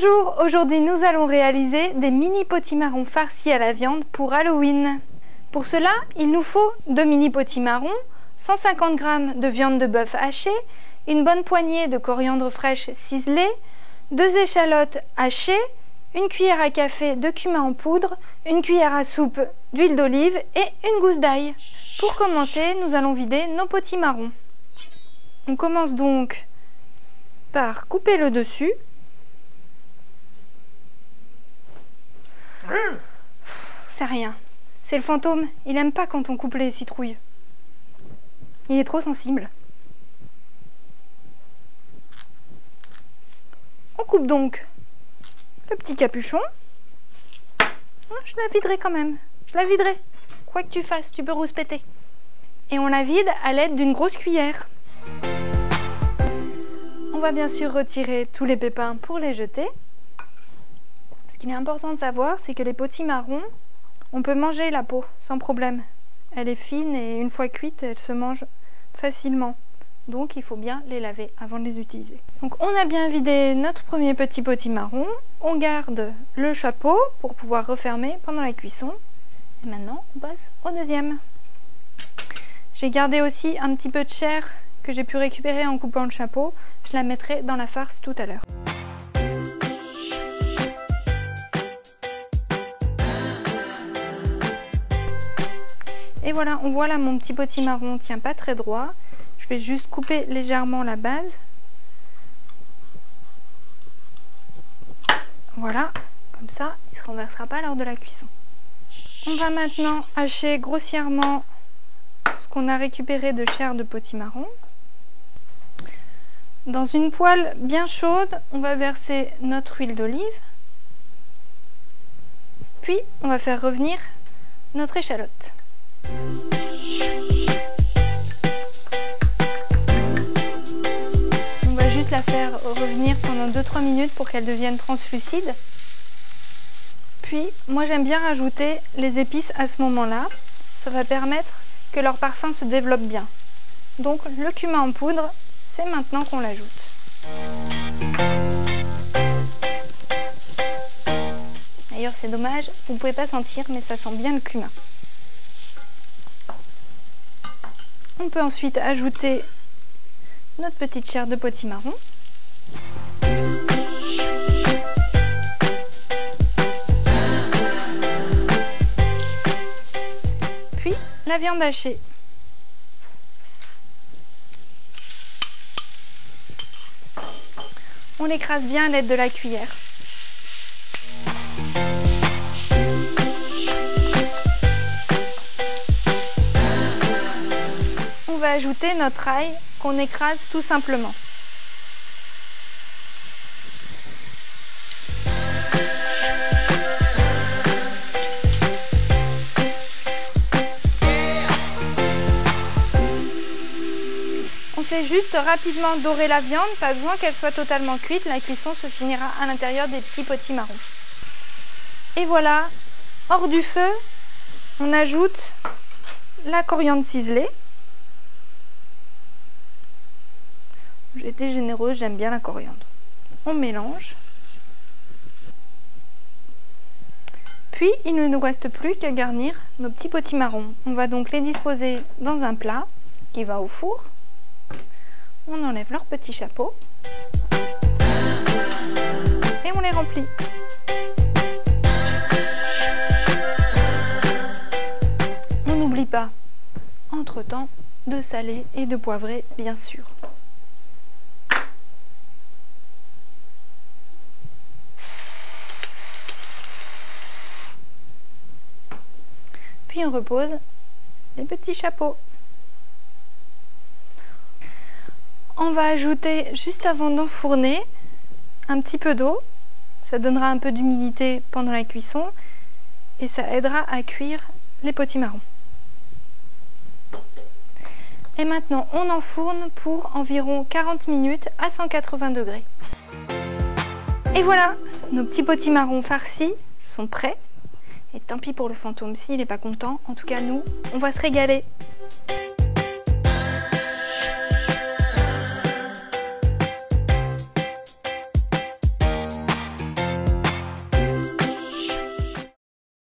Bonjour, aujourd'hui nous allons réaliser des mini potimarrons farcis à la viande pour Halloween. Pour cela, il nous faut 2 mini potimarrons, 150 g de viande de bœuf hachée, une bonne poignée de coriandre fraîche ciselée, 2 échalotes hachées, une cuillère à café de cumin en poudre, une cuillère à soupe d'huile d'olive et une gousse d'ail. Pour commencer, nous allons vider nos potimarrons. On commence donc par couper le dessus. C'est rien. C'est le fantôme. Il n'aime pas quand on coupe les citrouilles. Il est trop sensible. On coupe donc le petit capuchon. Je la viderai quand même. Je la viderai. Quoi que tu fasses, tu peux rouspéter. Et on la vide à l'aide d'une grosse cuillère. On va bien sûr retirer tous les pépins pour les jeter. Ce qu'il est important de savoir, c'est que les potimarrons, on peut manger la peau sans problème. Elle est fine et une fois cuite, elle se mange facilement. Donc il faut bien les laver avant de les utiliser. Donc on a bien vidé notre premier petit potimarron. On garde le chapeau pour pouvoir refermer pendant la cuisson. Et maintenant, on passe au deuxième. J'ai gardé aussi un petit peu de chair que j'ai pu récupérer en coupant le chapeau. Je la mettrai dans la farce tout à l'heure. Et voilà, on voit là mon petit potimarron ne tient pas très droit. Je vais juste couper légèrement la base. Voilà, comme ça, il ne se renversera pas lors de la cuisson. On va maintenant hacher grossièrement ce qu'on a récupéré de chair de potimarron. Dans une poêle bien chaude, on va verser notre huile d'olive. Puis, on va faire revenir notre échalote. On va juste la faire revenir pendant 2-3 minutes pour qu'elle devienne translucide. Puis, moi j'aime bien rajouter les épices à ce moment-là. Ça va permettre que leur parfum se développe bien. Donc le cumin en poudre, c'est maintenant qu'on l'ajoute. D'ailleurs c'est dommage, vous ne pouvez pas sentir, mais ça sent bien le cumin. On peut ensuite ajouter notre petite chair de potimarron. Puis la viande hachée. On l'écrase bien à l'aide de la cuillère. On va ajouter notre ail qu'on écrase tout simplement. On fait juste rapidement dorer la viande, pas besoin qu'elle soit totalement cuite, la cuisson se finira à l'intérieur des petits potimarrons. Et voilà, hors du feu, on ajoute la coriandre ciselée. J'ai été généreuse, j'aime bien la coriandre. On mélange. Puis, il ne nous reste plus qu'à garnir nos petits potimarrons. On va donc les disposer dans un plat qui va au four. On enlève leur petit chapeau. Et on les remplit. On n'oublie pas, entre-temps, de saler et de poivrer, bien sûr. Puis on repose les petits chapeaux. On va ajouter, juste avant d'enfourner, un petit peu d'eau. Ça donnera un peu d'humidité pendant la cuisson et ça aidera à cuire les potimarrons. Et maintenant, on enfourne pour environ 40 minutes à 180 degrés. Et voilà, nos petits potimarrons farcis sont prêts. Et tant pis pour le fantôme s'il n'est pas content. En tout cas, nous, on va se régaler.